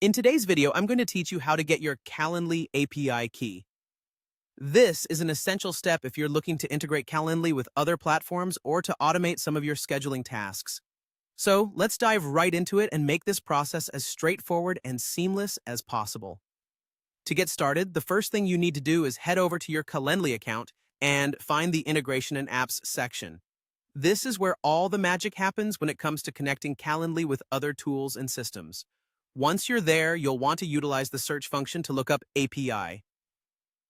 In today's video, I'm going to teach you how to get your Calendly API key. This is an essential step if you're looking to integrate Calendly with other platforms or to automate some of your scheduling tasks. So let's dive right into it and make this process as straightforward and seamless as possible. To get started, the first thing you need to do is head over to your Calendly account and find the Integration and Apps section. This is where all the magic happens when it comes to connecting Calendly with other tools and systems. Once you're there, you'll want to utilize the search function to look up API.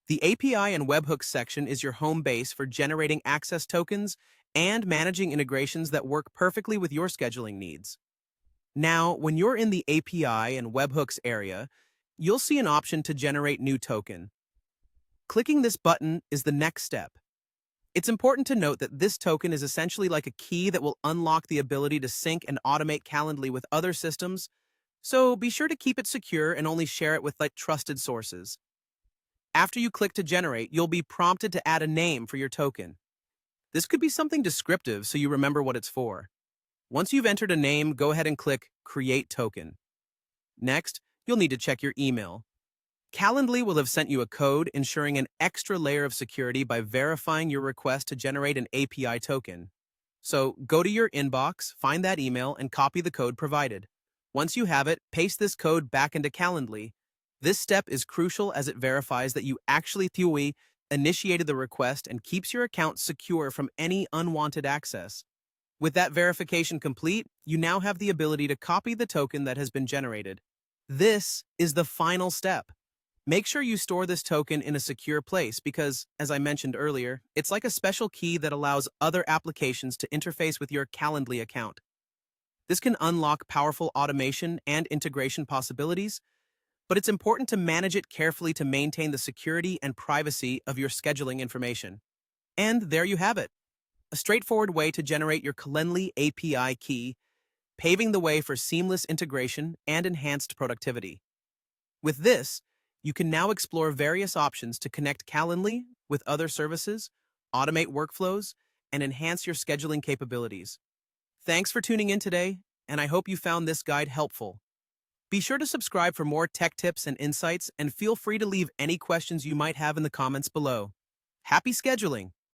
The API and webhooks section is your home base for generating access tokens and managing integrations that work perfectly with your scheduling needs. Now, when you're in the API and webhooks area, you'll see an option to generate new token. Clicking this button is the next step. It's important to note that this token is essentially like a key that will unlock the ability to sync and automate Calendly with other systems, so be sure to keep it secure and only share it with trusted sources. After you click to generate, you'll be prompted to add a name for your token. This could be something descriptive so you remember what it's for. Once you've entered a name, go ahead and click Create Token. Next, you'll need to check your email. Calendly will have sent you a code ensuring an extra layer of security by verifying your request to generate an API token. So go to your inbox, find that email, and copy the code provided. Once you have it, paste this code back into Calendly. This step is crucial as it verifies that you actually initiated the request and keeps your account secure from any unwanted access. With that verification complete, you now have the ability to copy the token that has been generated. This is the final step. Make sure you store this token in a secure place because, as I mentioned earlier, it's like a special key that allows other applications to interface with your Calendly account. This can unlock powerful automation and integration possibilities, but it's important to manage it carefully to maintain the security and privacy of your scheduling information. And there you have it, a straightforward way to generate your Calendly API key, paving the way for seamless integration and enhanced productivity. With this, you can now explore various options to connect Calendly with other services, automate workflows, and enhance your scheduling capabilities. Thanks for tuning in today, and I hope you found this guide helpful. Be sure to subscribe for more tech tips and insights, and feel free to leave any questions you might have in the comments below. Happy scheduling!